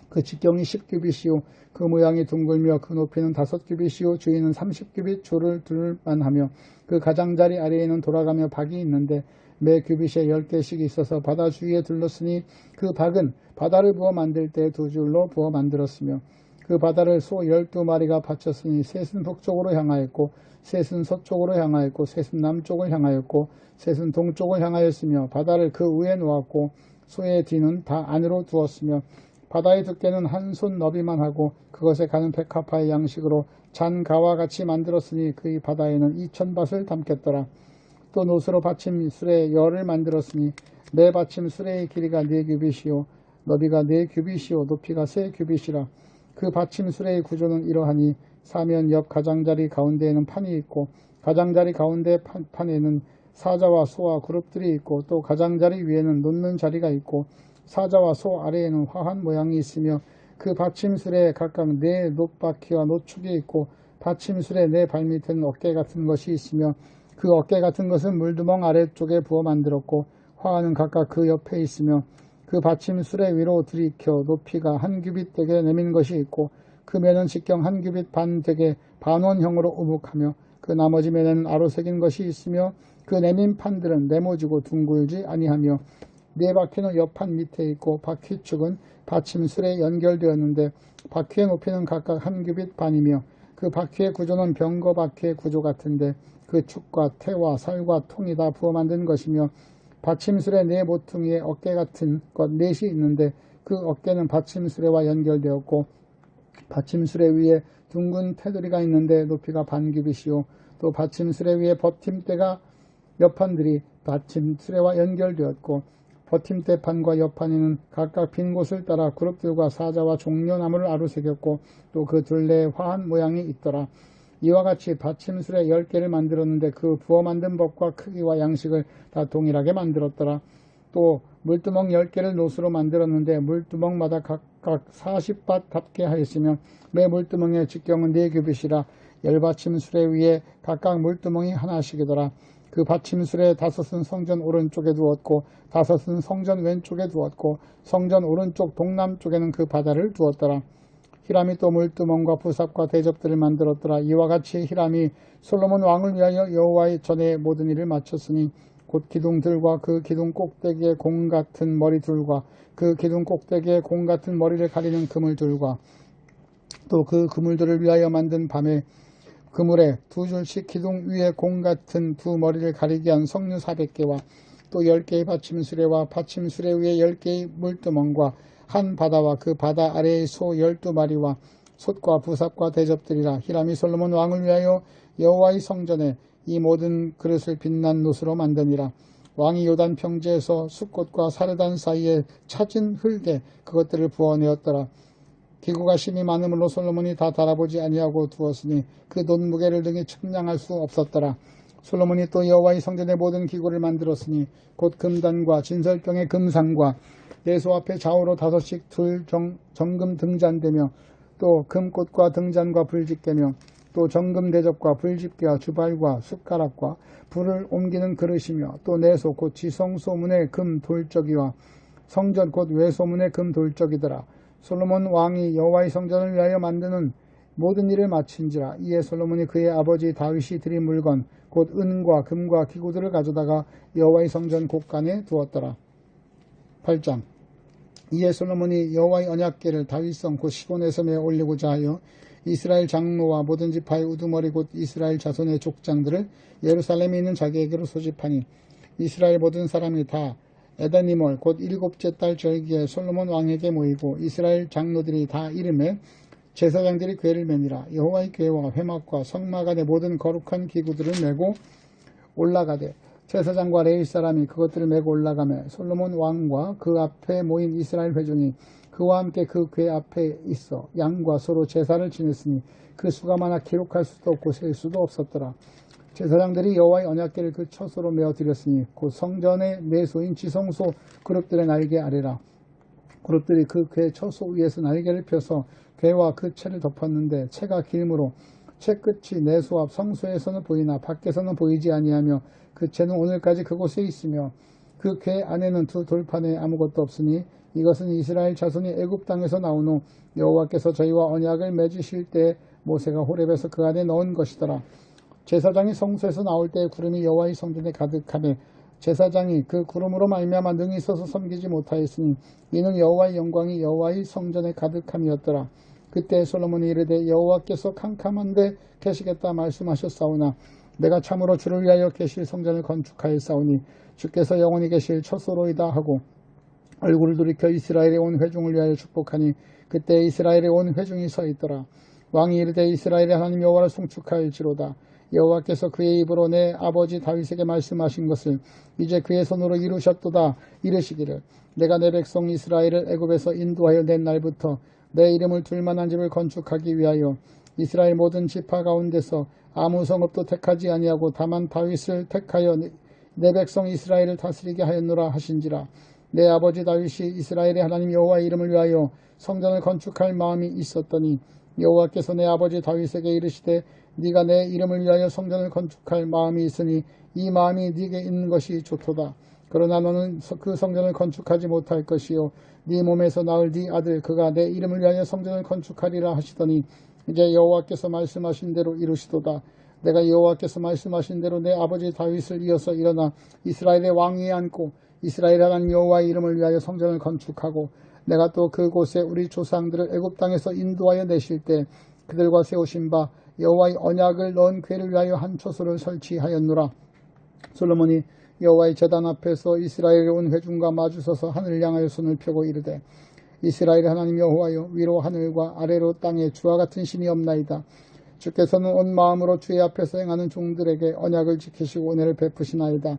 그 직경이 10규빗이요 그 모양이 둥글며 그 높이는 5규빗이요 주위는 30규빗 줄을 둘만하며 그 가장자리 아래에는 돌아가며 박이 있는데 매 규빗에 10개씩 있어서 바다 주위에 둘렀으니 그 박은 바다를 부어 만들 때 2줄로 부어 만들었으며 그 바다를 소 12마리가 바쳤으니 셋은 북쪽으로 향하였고 셋은 서쪽으로 향하였고 셋은 남쪽을 향하였고 셋은 동쪽을 향하였으며 바다를 그 위에 놓았고 소의 뒤는 다 안으로 두었으며 바다의 두께는 한 손 너비만 하고 그것에 가는 백합화의 양식으로 잔가와 같이 만들었으니 그의 바다에는 2000밭을 담겠더라. 또 놋으로 받침 수레 열을 만들었으니 매 받침 수레의 길이가 4규빗이요 너비가 4규빗이요 높이가 3규빗이라. 그 받침 수레의 구조는 이러하니 사면 옆 가장자리 가운데에는 판이 있고 가장자리 가운데 판에는 사자와 소와 그룹들이 있고 또 가장자리 위에는 놓는 자리가 있고 사자와 소 아래에는 화한 모양이 있으며 그 받침술에 각각 4 놋바퀴와 놋축이 있고 받침술의 4 발밑에는 어깨 같은 것이 있으며 그 어깨 같은 것은 물두멍 아래쪽에 부어 만들었고 화환은 각각 그 옆에 있으며 그 받침술의 위로 들이켜 높이가 1규빗 되게 내민 것이 있고 그 면은 직경 1규빗 반 되게 반원형으로 우묵하며 그 나머지 면에는 아로 새긴 것이 있으며 그 내민 판들은 네모지고 둥글지 아니하며 4바퀴는 옆판 밑에 있고 바퀴축은 받침술에 연결되었는데 바퀴의 높이는 각각 1규빗 반이며 그 바퀴의 구조는 병거 바퀴의 구조 같은데 그 축과 태와 살과 통이 다 부어 만든 것이며 받침술의 4 모퉁이에 어깨 같은 것 4이 있는데 그 어깨는 받침수레와 연결되었고 받침수레 위에 둥근 테두리가 있는데 높이가 반규빗이요 또 받침수레 위에 버팀대가 옆판들이 받침수레와 연결되었고 버팀대판과 옆판에는 각각 빈 곳을 따라 그룹들과 사자와 종려나무를 아루새겼고 또 그 둘레에 화한 모양이 있더라. 이와 같이 받침술에 10개를 만들었는데 그 부어 만든 법과 크기와 양식을 다 동일하게 만들었더라. 또 물두멍 10개를 놋으로 만들었는데 물두멍마다 각각 40밭 닿게 하였으며 매 물두멍의 직경은 4규빗이라 열받침술에 위에 각각 물두멍이 하나씩이더라. 그 받침술에 5은 성전 오른쪽에 두었고 5은 성전 왼쪽에 두었고 성전 오른쪽 동남쪽에는 그 바다를 두었더라. 히람이 또 물두멍과 부삽과 대접들을 만들었더라. 이와 같이 히람이 솔로몬 왕을 위하여 여호와의 전에 모든 일을 마쳤으니 곧 기둥들과 그 기둥 꼭대기에 공 같은 머리둘과 그 기둥 꼭대기에 공 같은 머리를 가리는 그물둘과 또 그 그물들을 위하여 만든 밤에 그물에 2줄씩 기둥 위에 공 같은 2 머리를 가리게 한 석류 400개와 또 10개의 받침수레와 받침수레 위에 10개의 물두멍과 한 바다와 그 바다 아래의 소 12마리와 솥과 부삽과 대접들이라. 히람이 솔로몬 왕을 위하여 여호와의 성전에 이 모든 그릇을 빛난 놋으로 만드니라. 왕이 요단 평지에서 숫꽃과 사르단 사이에 차진 흙에 그것들을 부어내었더라. 기구가 심히 많음으로 솔로몬이 다 달아보지 아니하고 두었으니 그 놋 무게를 등이 측량할 수 없었더라. 솔로몬이 또 여호와의 성전의 모든 기구를 만들었으니 곧 금단과 진설병의 금상과 내소 앞에 좌우로 5씩 정금 등잔대며 또 금꽃과 등잔과 불집게며 또 정금 대접과 불집게와 주발과 숟가락과 불을 옮기는 그릇이며 또 내소 곧 지성소문의 금 돌적이와 성전 곧 외소문의 금 돌적이더라. 솔로몬 왕이 여호와의 성전을 위하여 만드는 모든 일을 마친지라. 이에 솔로몬이 그의 아버지 다윗이 드린 물건 곧 은과 금과 기구들을 가져다가 여호와의 성전 곳간에 두었더라. 8장. 이에 솔로몬이 여호와의 언약궤를 다윗성 곧 시온의 섬에 올리고자 하여 이스라엘 장로와 모든 지파의 우두머리 곧 이스라엘 자손의 족장들을 예루살렘에 있는 자기에게로 소집하니 이스라엘 모든 사람이 다 에다니몰 곧 7째 달 절기에 솔로몬 왕에게 모이고 이스라엘 장로들이 다 이름에 제사장들이 궤를 매니라. 여호와의 궤와 회막과 성막 안의 모든 거룩한 기구들을 메고 올라가되 제사장과 레위 사람이 그것들을 메고 올라가며 솔로몬 왕과 그 앞에 모인 이스라엘 회중이 그와 함께 그 궤 앞에 있어 양과 소로 제사를 지냈으니 그 수가 많아 기록할 수도 없고 셀 수도 없었더라. 제사장들이 여호와의 언약궤를 그 처소로 메어 드렸으니 곧 성전의 내소인 지성소 그룹들의 날개 아래라. 그룹들이 그 궤 처소 위에서 날개를 펴서 궤와 그 채를 덮었는데 채가 길므로 채 끝이 내소 앞 성소에서는 보이나 밖에서는 보이지 아니하며 그 채는 오늘까지 그곳에 있으며 그 궤 안에는 두 돌판에 아무것도 없으니 이것은 이스라엘 자손이 애굽 땅에서 나온 후 여호와께서 저희와 언약을 맺으실 때 모세가 호렙에서 그 안에 넣은 것이더라. 제사장이 성소에서 나올 때 구름이 여호와의 성전에 가득하며 제사장이 그 구름으로 말미암아 능히 서서 섬기지 못하였으니 이는 여호와의 영광이 여호와의 성전에 가득함이었더라. 그때 솔로몬이 이르되 여호와께서 캄캄한데 계시겠다 말씀하셨사오나 내가 참으로 주를 위하여 계실 성전을 건축하였사오니 주께서 영원히 계실 처소로이다 하고 얼굴을 돌이켜 이스라엘에 온 회중을 위하여 축복하니 그때 이스라엘에 온 회중이 서 있더라. 왕이 이르되 이스라엘의 하나님 여호와를 송축하일지로다. 여호와께서 그의 입으로 내 아버지 다윗에게 말씀하신 것을 이제 그의 손으로 이루셨도다. 이르시기를 내가 내 백성 이스라엘을 애굽에서 인도하여 낸 날부터 내 이름을 둘 만한 집을 건축하기 위하여 이스라엘 모든 지파 가운데서 아무 성읍도 택하지 아니하고 다만 다윗을 택하여 내 백성 이스라엘을 다스리게 하였노라 하신지라. 내 아버지 다윗이 이스라엘의 하나님 여호와의 이름을 위하여 성전을 건축할 마음이 있었더니 여호와께서 내 아버지 다윗에게 이르시되 네가 내 이름을 위하여 성전을 건축할 마음이 있으니 이 마음이 네게 있는 것이 좋도다. 그러나 너는 그 성전을 건축하지 못할 것이요 네 몸에서 나을 네 아들 그가 내 이름을 위하여 성전을 건축하리라 하시더니 이제 여호와께서 말씀하신 대로 이루시도다. 내가 여호와께서 말씀하신 대로 내 아버지 다윗을 이어서 일어나 이스라엘의 왕위에 앉고 이스라엘 하나님 여호와의 이름을 위하여 성전을 건축하고 내가 또 그곳에 우리 조상들을 애굽 땅에서 인도하여 내실 때 그들과 세우신 바 여호와의 언약을 넣은 궤를 위하여 한 초소를 설치하였노라. 솔로몬이 여호와의 제단 앞에서 이스라엘에 온 회중과 마주서서 하늘을 향하여 손을 펴고 이르되 이스라엘의 하나님 여호와여 위로 하늘과 아래로 땅에 주와 같은 신이 없나이다. 주께서는 온 마음으로 주의 앞에서 행하는 종들에게 언약을 지키시고 은혜를 베푸시나이다.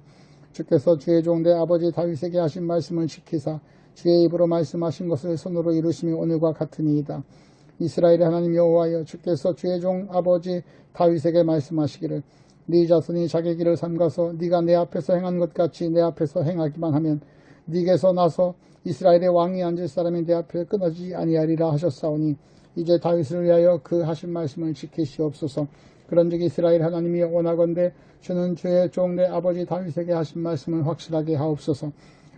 주께서 주의 종 내 아버지 다윗에게 하신 말씀을 지키사 주의 입으로 말씀하신 것을 손으로 이루심이 오늘과 같으니이다. 이스라엘의 하나님 여호와여 주께서 주의 종 아버지 다윗에게 말씀하시기를 네 자손이 자기 길을 삼가서 네가 내 앞에서 행한 것 같이 내 앞에서 행하기만 하면 네게서 나서 이스라엘의 왕이 앉을 사람이 내 앞에 끊어지지 아니하리라 하셨사오니 이제 다윗을 위하여 그 하신 말씀을 지키시옵소서. 그런즉 이스라엘 하나님이 원하건대 주는 주의 종 내 아버지 다윗에게 하신 말씀을 확실하게 하옵소서.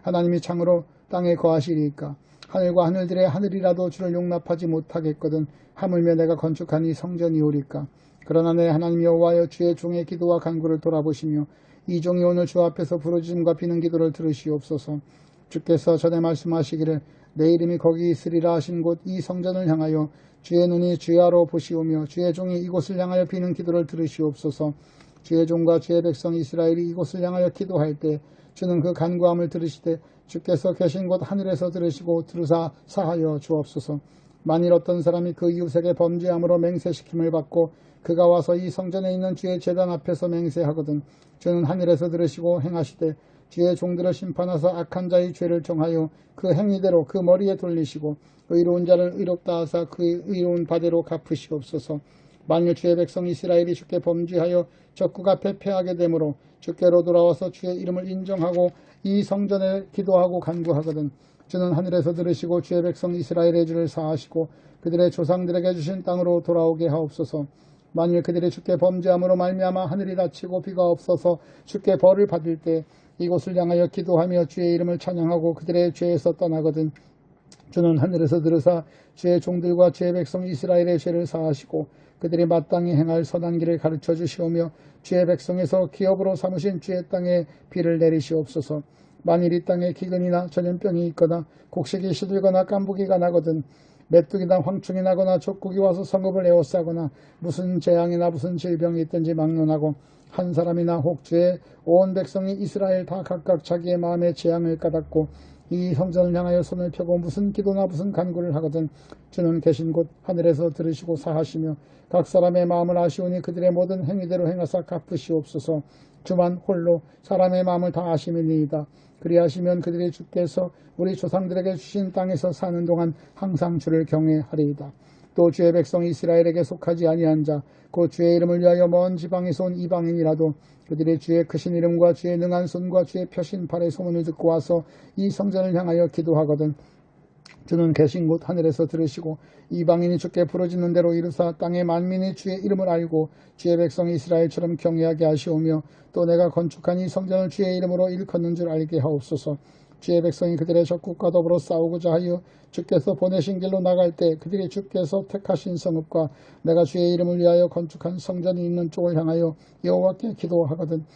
하나님이 참으로 땅에 거하시리이까 하늘과 하늘들의 하늘이라도 주를 용납하지 못하겠거든 하물며 내가 건축한 이 성전이오리까. 그러나 내 하나님 여호와여 주의 종의 기도와 간구를 돌아보시며 이 종이 오늘 주 앞에서 부르짖음과 비는 기도를 들으시옵소서. 주께서 전에 말씀하시기를 내 이름이 거기 있으리라 하신 곳 이 성전을 향하여 주의 눈이 주야로 보시오며 주의 종이 이곳을 향하여 비는 기도를 들으시옵소서. 주의 종과 주의 백성 이스라엘이 이곳을 향하여 기도할 때 주는 그 간구함을 들으시되 주께서 계신 곳 하늘에서 들으시고 들으사 사하여 주옵소서. 만일 어떤 사람이 그 이웃에게 범죄함으로 맹세시킴을 받고 그가 와서 이 성전에 있는 주의 제단 앞에서 맹세하거든 주는 하늘에서 들으시고 행하시되 주의 종들을 심판하사 악한 자의 죄를 정하여 그 행위대로 그 머리에 돌리시고 의로운 자를 의롭다 하사 그 의로운 바대로 갚으시옵소서. 만일 주의 백성 이스라엘이 주께 범죄하여 적국 앞에 패하게 되므로 주께로 돌아와서 주의 이름을 인정하고 이 성전에 기도하고 간구하거든 주는 하늘에서 들으시고 주의 백성 이스라엘의 죄를 사하시고 그들의 조상들에게 주신 땅으로 돌아오게 하옵소서. 만일 그들이 주께 범죄함으로 말미암아 하늘이 닫히고 비가 없어서 주께 벌을 받을 때 이곳을 향하여 기도하며 주의 이름을 찬양하고 그들의 죄에서 떠나거든 주는 하늘에서 들으사 주의 종들과 주의 백성 이스라엘의 죄를 사하시고 그들이 마땅히 행할 선한 길을 가르쳐 주시오며 주의 백성에서 기업으로 삼으신 주의 땅에 비를 내리시옵소서. 만일 이 땅에 기근이나 전염병이 있거나 곡식이 시들거나 깐부기가 나거든 메뚜기나 황충이 나거나 족국이 와서 성읍을 에워싸거나 무슨 재앙이나 무슨 질병이 있든지 막론하고 한 사람이나 혹 주의 온 백성이 이스라엘 다 각각 자기의 마음의 재앙을 까닫고 이 성전을 향하여 손을 펴고 무슨 기도나 무슨 간구를 하거든 주는 계신 곳 하늘에서 들으시고 사하시며 각 사람의 마음을 아시오니 그들의 모든 행위대로 행하사 갚으시옵소서. 주만 홀로 사람의 마음을 다 아심이니이다. 그리하시면 그들이 주께서 우리 조상들에게 주신 땅에서 사는 동안 항상 주를 경외하리이다. 또 주의 백성 이스라엘에게 속하지 아니한 자 곧 주의 이름을 위하여 먼 지방에서 온 이방인이라도 그들이 주의 크신 이름과 주의 능한 손과 주의 펴신 팔의 소문을 듣고 와서 이 성전을 향하여 기도하거든 주는 계신 곳 하늘에서 들으시고 이방인이 주께 부르짖는 대로 이루사 땅의 만민이 주의 이름을 알고 주의 백성 이스라엘처럼 경외하게 하시오며 또 내가 건축한 이 성전을 주의 이름으로 일컫는 줄 알게 하옵소서. 주의 백성이 그들의 적국과 더불어 싸우고자 하여 주께서 보내신 길로 나갈 때 그들이 주께서 택하신 성읍과 내가 주의 이름을 위하여 건축한 성전이 있는 쪽을 향하여 여호와께 기도하거든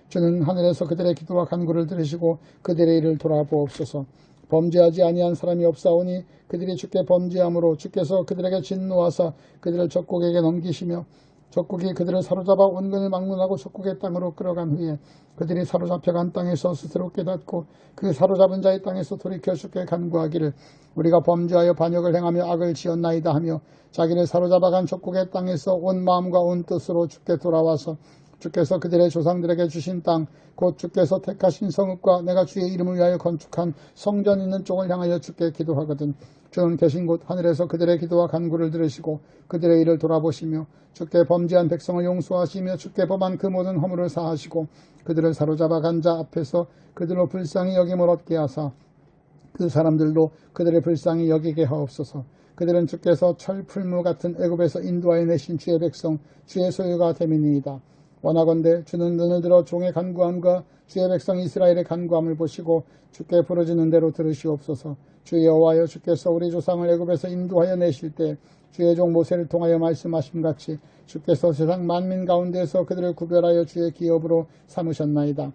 주는 하늘에서 그들의 기도와 간구를 들으시고 그들의 일을 돌아보옵소서. 범죄하지 아니한 사람이 없사오니 그들이 주께 범죄함으로 주께서 그들에게 진노하사 그들을 적국에게 넘기시며 적국이 그들을 사로잡아 온근을 막론하고 적국의 땅으로 끌어간 후에 그들이 사로잡혀간 땅에서 스스로 깨닫고 그 사로잡은 자의 땅에서 돌이켜 주께 간구하기를 우리가 범죄하여 반역을 행하며 악을 지었나이다 하며 자기를 사로잡아간 적국의 땅에서 온 마음과 온 뜻으로 주께 돌아와서 주께서 그들의 조상들에게 주신 땅 곧 주께서 택하신 성읍과 내가 주의 이름을 위하여 건축한 성전 있는 쪽을 향하여 주께 기도하거든 주는 계신 곳 하늘에서 그들의 기도와 간구를 들으시고 그들의 일을 돌아보시며 주께 범죄한 백성을 용서하시며 주께 범한 그 모든 허물을 사하시고 그들을 사로잡아 간 자 앞에서 그들로 불쌍히 여김을 얻게 하사 그 사람들도 그들의 불쌍히 여기게 하옵소서. 그들은 주께서 철풀무 같은 애굽에서 인도하여 내신 주의 백성 주의 소유가 됨이니이다. 원하건대 주는 눈을 들어 종의 간구함과 주의 백성 이스라엘의 간구함을 보시고 주께 부르짖는 대로 들으시옵소서. 주 여호와여 주께서 우리 조상을 애굽에서 인도하여 내실 때 주의 종 모세를 통하여 말씀하심같이 주께서 세상 만민 가운데에서 그들을 구별하여 주의 기업으로 삼으셨나이다.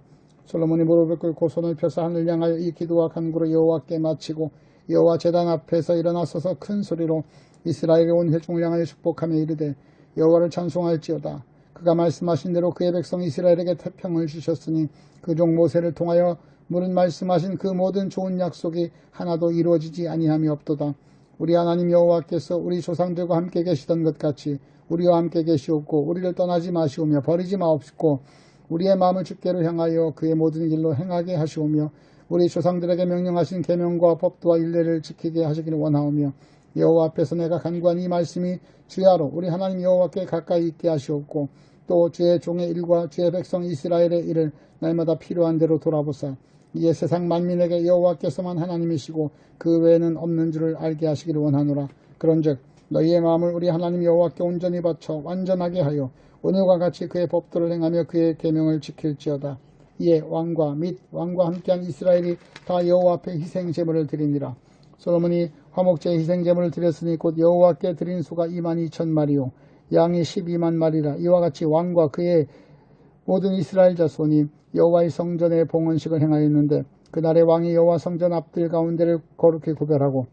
솔로몬이 무릎을 꿇고 손을 펴서 하늘 향하여 이 기도와 간구를 여호와께 마치고 여호와 제단 앞에서 일어나서서 큰 소리로 이스라엘의 온 회중을 향하여 축복하며 이르되 여호와를 찬송할지어다. 그가 말씀하신 대로 그의 백성 이스라엘에게 태평을 주셨으니 그 종 모세를 통하여 물은 말씀하신 그 모든 좋은 약속이 하나도 이루어지지 아니함이 없도다. 우리 하나님 여호와께서 우리 조상들과 함께 계시던 것 같이 우리와 함께 계시옵고 우리를 떠나지 마시오며 버리지 마옵시고 우리의 마음을 주께로 향하여 그의 모든 길로 행하게 하시오며 우리 조상들에게 명령하신 계명과 법도와 율례를 지키게 하시기를 원하오며 여호와 앞에서 내가 간구한 이 말씀이 주야로 우리 하나님 여호와께 가까이 있게 하시옵고 또 주의 종의 일과 주의 백성 이스라엘의 일을 날마다 필요한 대로 돌아보사 이에 세상 만민에게 여호와께서만 하나님이시고 그 외에는 없는 줄을 알게 하시기를 원하노라. 그런즉 너희의 마음을 우리 하나님 여호와께 온전히 바쳐 완전하게 하여 오늘과 같이 그의 법도를 행하며 그의 계명을 지킬지어다. 이에 왕과 및 왕과 함께한 이스라엘이 다 여호와 앞에 희생제물을 드리니라. 솔로몬이 화목제 희생제물을 드렸으니 곧 여호와께 드린 수가 22,000마리요 양이 12만 마리라. 이와 같이 왕과 그의 모든 이스라엘 자손이 여호와의 성전에 봉헌식을 행하였는데 그날의 왕이 여호와 성전 앞들 가운데를 거룩히 구별하고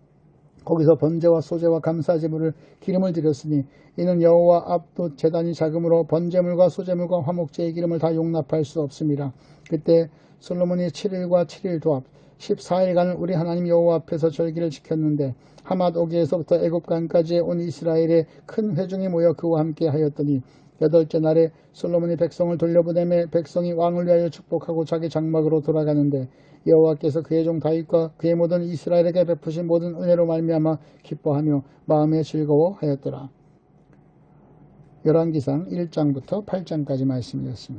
거기서 번제와 소제와 감사제물을 기름을 드렸으니 이는 여호와 앞도 제단이 작으므로 번제물과 소제물과 화목제의 기름을 다 용납할 수 없습니다. 그때 솔로몬이 7일과 7일 도합 14일간 우리 하나님 여호와 앞에서 절기를 지켰는데 하맛 오기에서부터 애굽강까지 온 이스라엘의 큰 회중이 모여 그와 함께 하였더니 여덟째 날에 솔로몬이 백성을 돌려보내매 백성이 왕을 위하여 축복하고 자기 장막으로 돌아가는데 여호와께서 그의 종 다윗과 그의 모든 이스라엘에게 베푸신 모든 은혜로 말미암아 기뻐하며 마음에 즐거워하였더라. 열왕기상 1장부터 8장까지 말씀이었습니다.